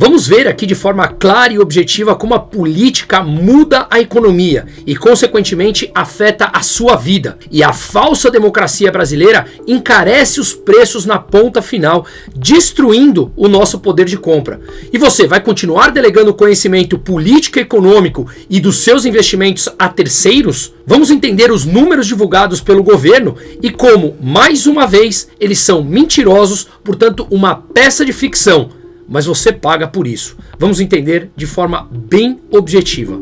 Vamos ver aqui de forma clara e objetiva como a política muda a economia e, consequentemente, afeta a sua vida. E a falsa democracia brasileira encarece os preços na ponta final, destruindo o nosso poder de compra. E você vai continuar delegando conhecimento político e econômico e dos seus investimentos a terceiros? Vamos entender os números divulgados pelo governo e como, mais uma vez, eles são mentirosos, portanto, uma peça de ficção. Mas você paga por isso. Vamos entender de forma bem objetiva.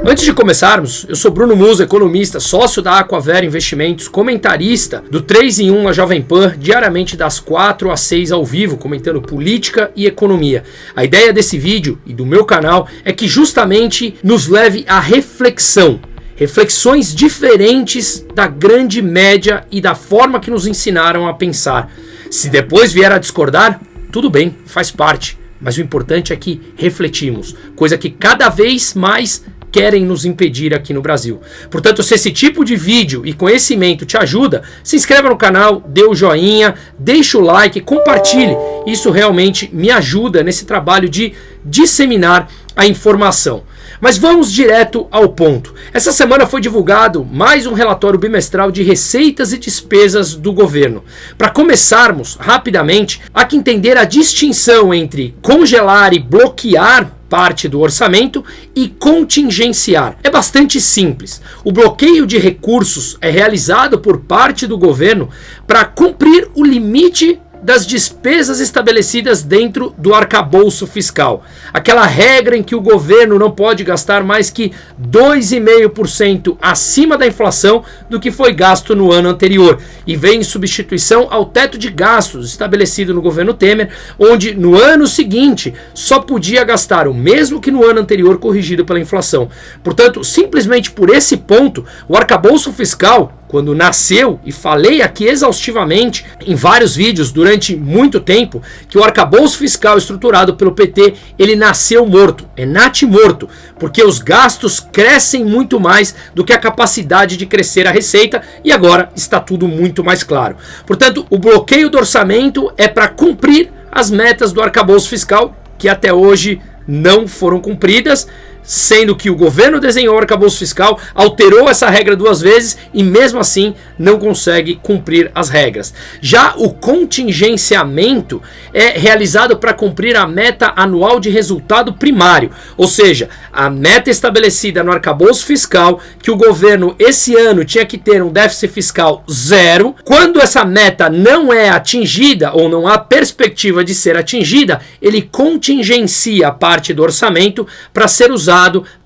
Antes de começarmos, eu sou Bruno Musa, economista, sócio da Aquavera Investimentos, comentarista do 3 em 1 na Jovem Pan, diariamente das 4 às 6 ao vivo, comentando política e economia. A ideia desse vídeo e do meu canal é que justamente nos leve à reflexão. Reflexões diferentes da grande média e da forma que nos ensinaram a pensar. Se depois vier a discordar, tudo bem, faz parte. Mas o importante é que refletimos, coisa que cada vez mais querem nos impedir aqui no Brasil. Portanto, se esse tipo de vídeo e conhecimento te ajuda, se inscreva no canal, dê o joinha, deixe o like, compartilhe. Isso realmente me ajuda nesse trabalho de disseminar a informação. Mas vamos direto ao ponto. Essa semana foi divulgado mais um relatório bimestral de receitas e despesas do governo. Para começarmos rapidamente, há que entender a distinção entre congelar e bloquear parte do orçamento e contingenciar. É bastante simples. O bloqueio de recursos é realizado por parte do governo para cumprir o limite das despesas estabelecidas dentro do arcabouço fiscal. Aquela regra em que o governo não pode gastar mais que 2,5% acima da inflação do que foi gasto no ano anterior, e vem em substituição ao teto de gastos estabelecido no governo Temer, onde no ano seguinte só podia gastar o mesmo que no ano anterior, corrigido pela inflação. Portanto, simplesmente por esse ponto, o arcabouço fiscal, quando nasceu, e falei aqui exaustivamente em vários vídeos durante muito tempo, que o arcabouço fiscal estruturado pelo PT, ele nasceu morto, é natimorto, porque os gastos crescem muito mais do que a capacidade de crescer a receita, e agora está tudo muito mais claro. Portanto, o bloqueio do orçamento é para cumprir as metas do arcabouço fiscal, que até hoje não foram cumpridas, sendo que o governo desenhou o arcabouço fiscal, alterou essa regra 2 vezes e mesmo assim não consegue cumprir as regras. Já o contingenciamento é realizado para cumprir a meta anual de resultado primário, ou seja, a meta estabelecida no arcabouço fiscal, que o governo esse ano tinha que ter um déficit fiscal 0. Quando essa meta não é atingida ou não há perspectiva de ser atingida, ele contingencia parte do orçamento para ser usado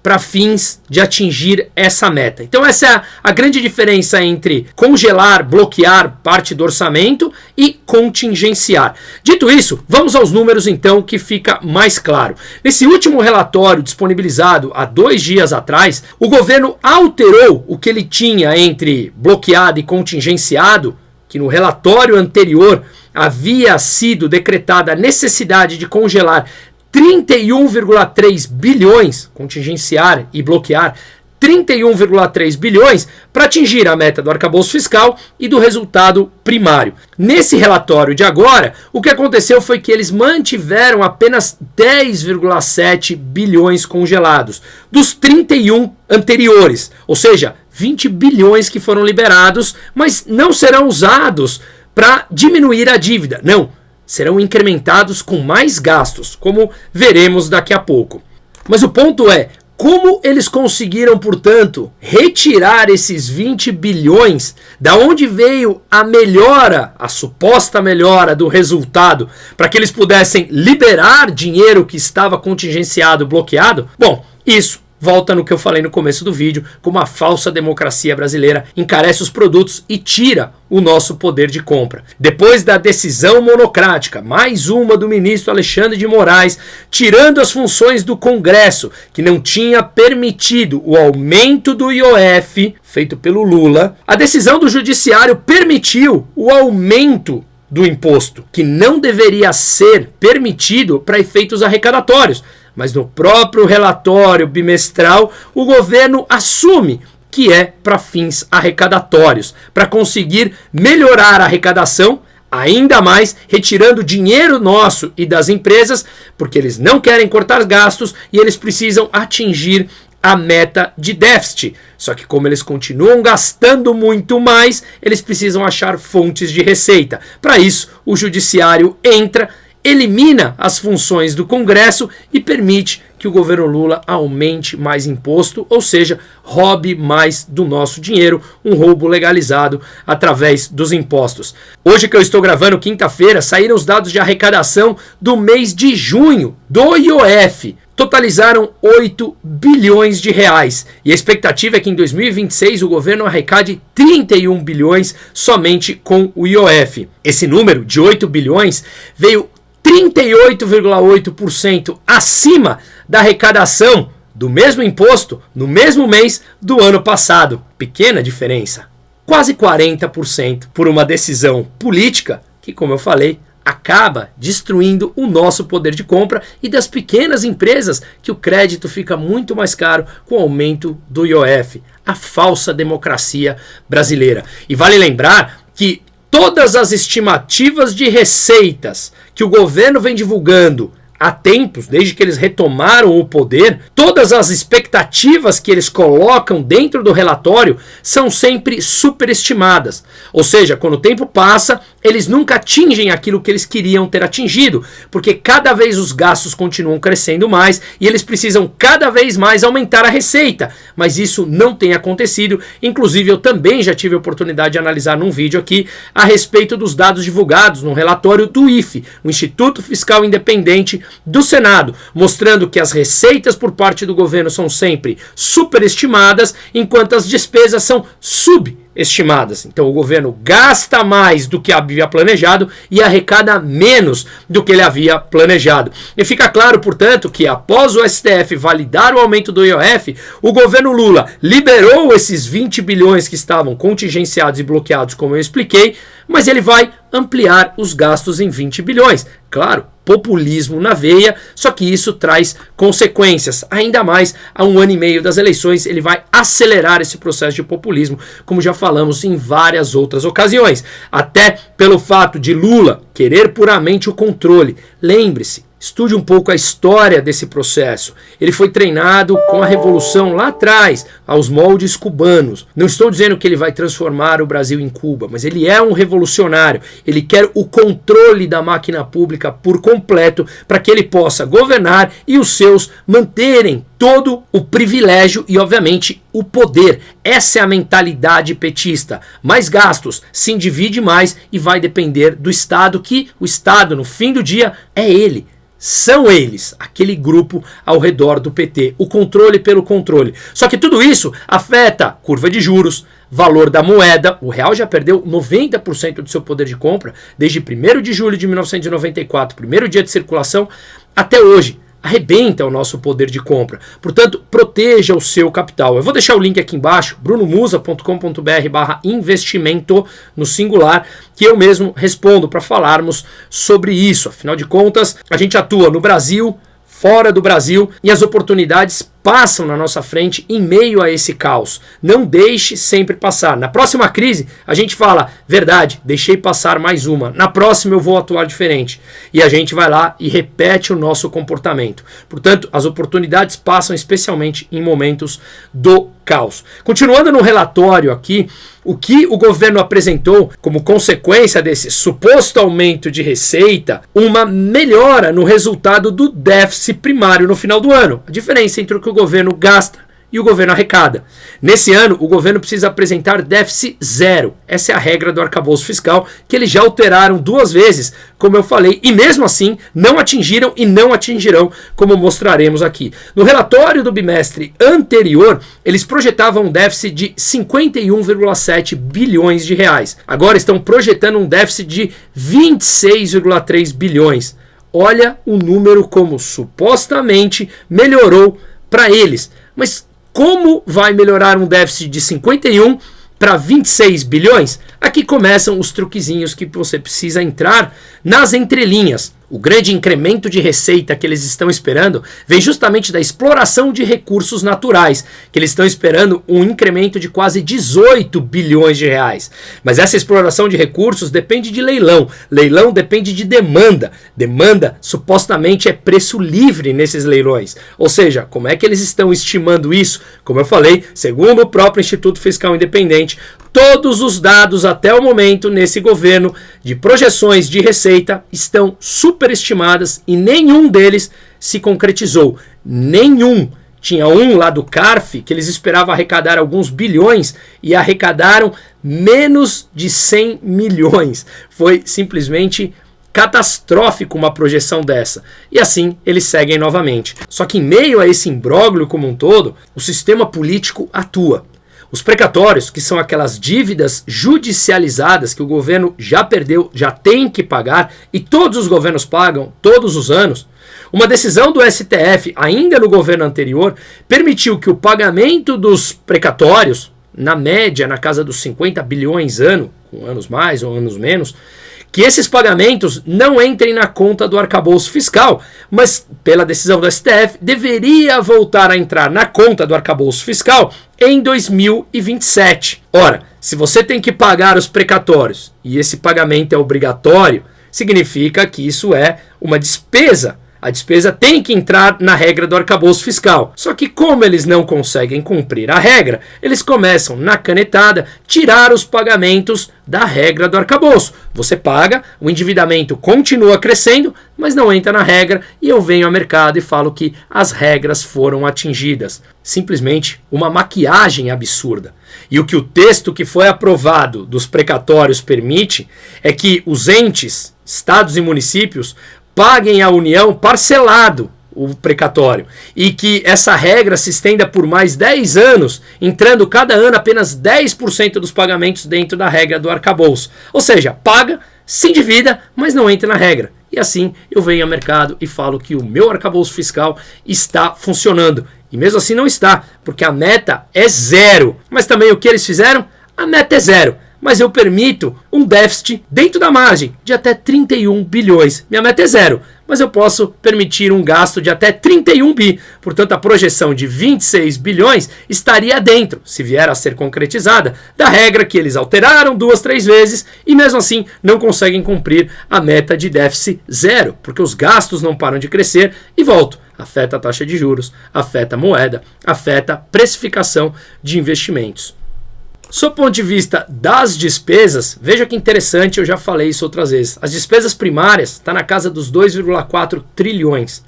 para fins de atingir essa meta. Então essa é a grande diferença entre congelar, bloquear parte do orçamento e contingenciar. Dito isso, vamos aos números então, que fica mais claro. Nesse último relatório disponibilizado há 2 dias atrás, o governo alterou o que ele tinha entre bloqueado e contingenciado, que no relatório anterior havia sido decretada a necessidade de congelar 31,3 bilhões, contingenciar e bloquear 31,3 bilhões para atingir a meta do arcabouço fiscal e do resultado primário. Nesse relatório de agora, o que aconteceu foi que eles mantiveram apenas 10,7 bilhões congelados dos 31 anteriores, ou seja, 20 bilhões que foram liberados, mas não serão usados para diminuir a dívida, não. Serão incrementados com mais gastos, como veremos daqui a pouco. Mas o ponto é, como eles conseguiram, portanto, retirar esses 20 bilhões, da onde veio a melhora, a suposta melhora do resultado, para que eles pudessem liberar dinheiro que estava contingenciado, bloqueado? Bom, isso volta no que eu falei no começo do vídeo, como a falsa democracia brasileira encarece os produtos e tira o nosso poder de compra. Depois da decisão monocrática, mais uma do ministro Alexandre de Moraes, tirando as funções do Congresso, que não tinha permitido o aumento do IOF, feito pelo Lula, a decisão do Judiciário permitiu o aumento do imposto, que não deveria ser permitido para efeitos arrecadatórios. Mas no próprio relatório bimestral, o governo assume que é para fins arrecadatórios, para conseguir melhorar a arrecadação, ainda mais retirando dinheiro nosso e das empresas, porque eles não querem cortar gastos e eles precisam atingir a meta de déficit. Só que como eles continuam gastando muito mais, eles precisam achar fontes de receita. Para isso, o judiciário entra, elimina as funções do Congresso e permite que o governo Lula aumente mais imposto, ou seja, roube mais do nosso dinheiro, um roubo legalizado através dos impostos. Hoje que eu estou gravando, quinta-feira, saíram os dados de arrecadação do mês de junho do IOF. Totalizaram 8 bilhões de reais. E a expectativa é que em 2026 o governo arrecade 31 bilhões somente com o IOF. Esse número de 8 bilhões veio 38,8% acima da arrecadação do mesmo imposto no mesmo mês do ano passado. Pequena diferença. Quase 40% por uma decisão política que, como eu falei, acaba destruindo o nosso poder de compra e das pequenas empresas, que o crédito fica muito mais caro com o aumento do IOF. A falsa democracia brasileira. E vale lembrar que todas as estimativas de receitas que o governo vem divulgando há tempos, desde que eles retomaram o poder, todas as expectativas que eles colocam dentro do relatório são sempre superestimadas. Ou seja, quando o tempo passa, eles nunca atingem aquilo que eles queriam ter atingido, porque cada vez os gastos continuam crescendo mais e eles precisam cada vez mais aumentar a receita. Mas isso não tem acontecido. Inclusive, eu também já tive a oportunidade de analisar num vídeo aqui a respeito dos dados divulgados no relatório do IFE, o Instituto Fiscal Independente do Senado, mostrando que as receitas por parte do governo são sempre superestimadas, enquanto as despesas são subestimadas. Então o governo gasta mais do que havia planejado e arrecada menos do que ele havia planejado. E fica claro, portanto, que após o STF validar o aumento do IOF, o governo Lula liberou esses 20 bilhões que estavam contingenciados e bloqueados, como eu expliquei, mas ele vai ampliar os gastos em 20 bilhões. Claro, populismo na veia, só que isso traz consequências. Ainda mais a 1 ano e meio das eleições, ele vai acelerar esse processo de populismo, como já falamos em várias outras ocasiões. Até pelo fato de Lula querer puramente o controle. Lembre-se, estude um pouco a história desse processo. Ele foi treinado com a Revolução lá atrás, aos moldes cubanos. Não estou dizendo que ele vai transformar o Brasil em Cuba, mas ele é um revolucionário. Ele quer o controle da máquina pública por completo para que ele possa governar e os seus manterem todo o privilégio e, obviamente, o poder. Essa é a mentalidade petista. Mais gastos, se divide mais e vai depender do Estado, que o Estado, no fim do dia, é ele. São eles, aquele grupo ao redor do PT, o controle pelo controle. Só que tudo isso afeta curva de juros, valor da moeda. O real já perdeu 90% do seu poder de compra desde 1º de julho de 1994, primeiro dia de circulação, até hoje. Arrebenta o nosso poder de compra. Portanto, proteja o seu capital. Eu vou deixar o link aqui embaixo, brunomusa.com.br/investimento no singular, que eu mesmo respondo para falarmos sobre isso. Afinal de contas, a gente atua no Brasil, fora do Brasil, e as oportunidades passam na nossa frente em meio a esse caos. Não deixe sempre passar. Na próxima crise, a gente fala, verdade, deixei passar mais uma. Na próxima eu vou atuar diferente. E a gente vai lá e repete o nosso comportamento. Portanto, as oportunidades passam especialmente em momentos do caos. Continuando no relatório aqui, o que o governo apresentou como consequência desse suposto aumento de receita, uma melhora no resultado do déficit primário no final do ano. A diferença entre o que o governo gasta e o governo arrecada. Nesse ano, o governo precisa apresentar déficit zero. Essa é a regra do arcabouço fiscal, que eles já alteraram 2 vezes, como eu falei, e mesmo assim não atingiram e não atingirão, como mostraremos aqui. No relatório do bimestre anterior, eles projetavam um déficit de 51,7 bilhões de reais. Agora estão projetando um déficit de 26,3 bilhões. Olha o número como supostamente melhorou para eles. Mas como vai melhorar um déficit de 51 para 26 bilhões? Aqui começam os truquezinhos que você precisa entrar nas entrelinhas. O grande incremento de receita que eles estão esperando vem justamente da exploração de recursos naturais, que eles estão esperando um incremento de quase 18 bilhões de reais. Mas essa exploração de recursos depende de leilão. Leilão depende de demanda. Demanda supostamente é preço livre nesses leilões. Ou seja, como é que eles estão estimando isso? Como eu falei, segundo o próprio Instituto Fiscal Independente, todos os dados até o momento nesse governo de projeções de receita estão superestimadas e nenhum deles se concretizou. Nenhum. Tinha um lá do CARF que eles esperavam arrecadar alguns bilhões e arrecadaram menos de 100 milhões. Foi simplesmente catastrófico uma projeção dessa. E assim eles seguem novamente. Só que em meio a esse imbróglio como um todo, o sistema político atua. Os precatórios, que são aquelas dívidas judicializadas que o governo já perdeu, já tem que pagar, e todos os governos pagam todos os anos, uma decisão do STF, ainda no governo anterior, permitiu que o pagamento dos precatórios, na média, na casa dos 50 bilhões ano, com anos mais ou anos menos, que esses pagamentos não entrem na conta do arcabouço fiscal, mas pela decisão do STF deveria voltar a entrar na conta do arcabouço fiscal em 2027. Ora, se você tem que pagar os precatórios e esse pagamento é obrigatório, significa que isso é uma despesa. A despesa tem que entrar na regra do arcabouço fiscal. Só que como eles não conseguem cumprir a regra, eles começam, na canetada, tirar os pagamentos da regra do arcabouço. Você paga, o endividamento continua crescendo, mas não entra na regra e eu venho ao mercado e falo que as regras foram atingidas. Simplesmente uma maquiagem absurda. E o que o texto que foi aprovado dos precatórios permite é que os entes, estados e municípios, paguem à União parcelado o precatório e que essa regra se estenda por mais 10 anos, entrando cada ano apenas 10% dos pagamentos dentro da regra do arcabouço. Ou seja, paga, se endivida, mas não entra na regra. E assim eu venho ao mercado e falo que o meu arcabouço fiscal está funcionando. E mesmo assim não está, porque a meta é zero. Mas também o que eles fizeram? A meta é zero. Mas eu permito um déficit dentro da margem de até 31 bilhões. Minha meta é zero, mas eu posso permitir um gasto de até 31 bi. Portanto, a projeção de 26 bilhões estaria dentro, se vier a ser concretizada, da regra que eles alteraram 2, 3 vezes e mesmo assim não conseguem cumprir a meta de déficit zero, porque os gastos não param de crescer e volto. Afeta a taxa de juros, afeta a moeda, afeta a precificação de investimentos. Sob o ponto de vista das despesas, veja que interessante, eu já falei isso outras vezes. As despesas primárias estão na casa dos 2,4 trilhões.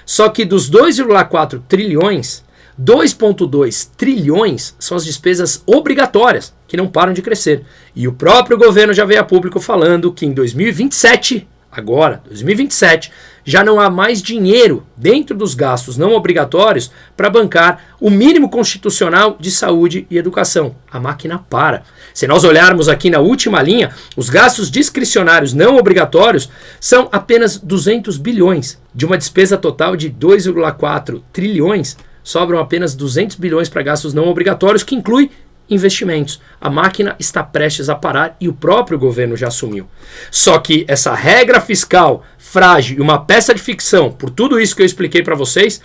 Só que dos 2,4 trilhões, 2,2 trilhões são as despesas obrigatórias, que não param de crescer. E o próprio governo já veio a público falando que em 2027, agora, 2027, já não há mais dinheiro dentro dos gastos não obrigatórios para bancar o mínimo constitucional de saúde e educação. A máquina para. Se nós olharmos aqui na última linha, os gastos discricionários não obrigatórios são apenas 200 bilhões. De uma despesa total de 2,4 trilhões, sobram apenas 200 bilhões para gastos não obrigatórios, que inclui investimentos. A máquina está prestes a parar e o próprio governo já assumiu. Só que essa regra fiscal frágil e uma peça de ficção, por tudo isso que eu expliquei para vocês,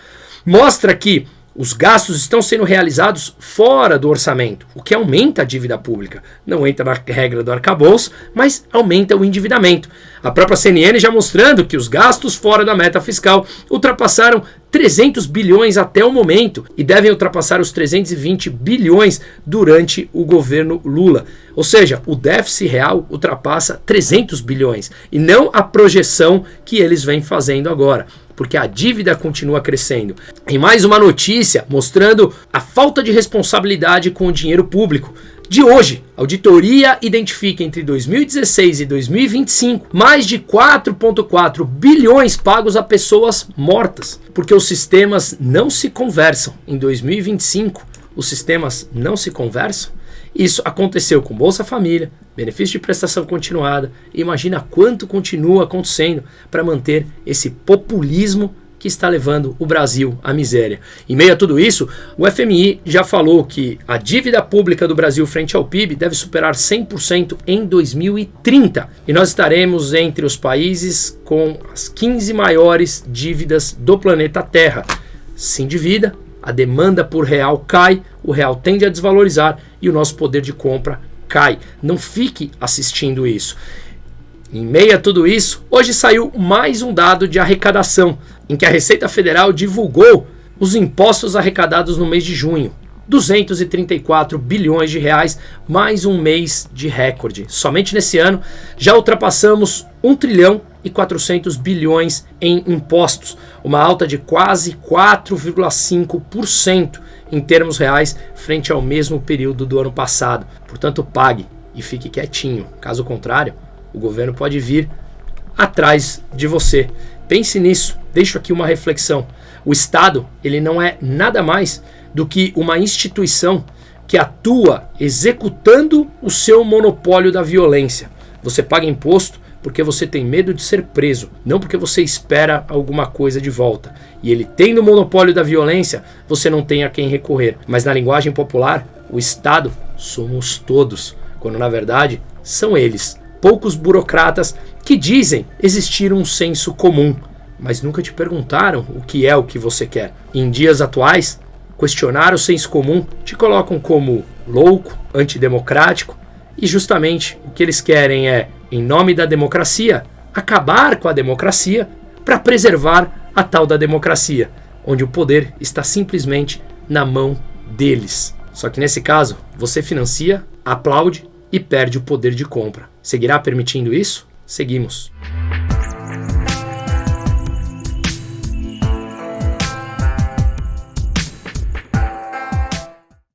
mostra que os gastos estão sendo realizados fora do orçamento, o que aumenta a dívida pública. Não entra na regra do arcabouço, mas aumenta o endividamento. A própria CNN já mostrando que os gastos fora da meta fiscal ultrapassaram 300 bilhões até o momento e devem ultrapassar os 320 bilhões durante o governo Lula. Ou seja, o déficit real ultrapassa 300 bilhões e não a projeção que eles vêm fazendo agora, porque a dívida continua crescendo. E mais uma notícia mostrando a falta de responsabilidade com o dinheiro público. De hoje, a auditoria identifica entre 2016 e 2025 mais de 4,4 bilhões pagos a pessoas mortas, porque os sistemas não se conversam. Em 2025, os sistemas não se conversam. Isso aconteceu com Bolsa Família, benefício de prestação continuada. Imagina quanto continua acontecendo para manter esse populismo que está levando o Brasil à miséria. Em meio a tudo isso, o FMI já falou que a dívida pública do Brasil frente ao PIB deve superar 100% em 2030. E nós estaremos entre os países com as 15 maiores dívidas do planeta Terra. Se endivida, a demanda por real cai, o real tende a desvalorizar e o nosso poder de compra cai. Não fique assistindo isso. Em meio a tudo isso, hoje saiu mais um dado de arrecadação, em que a Receita Federal divulgou os impostos arrecadados no mês de junho. 234 bilhões de reais, mais um mês de recorde. Somente nesse ano já ultrapassamos 1 trilhão e 400 bilhões em impostos, uma alta de quase 4,5% em termos reais frente ao mesmo período do ano passado. Portanto, pague e fique quietinho. Caso contrário, o governo pode vir atrás de você. Pense nisso. Deixo aqui uma reflexão. O Estado, ele não é nada mais do que uma instituição que atua executando o seu monopólio da violência. Você paga imposto porque você tem medo de ser preso, não porque você espera alguma coisa de volta. E ele tendo o monopólio da violência, você não tem a quem recorrer. Mas na linguagem popular, o Estado somos todos, quando na verdade são eles. Poucos burocratas que dizem existir um senso comum, mas nunca te perguntaram o que é o que você quer. Em dias atuais, questionar o senso comum te colocam como louco, antidemocrático, e justamente o que eles querem é, em nome da democracia, acabar com a democracia para preservar a tal da democracia, onde o poder está simplesmente na mão deles. Só que nesse caso, você financia, aplaude e perde o poder de compra. Seguirá permitindo isso? Seguimos.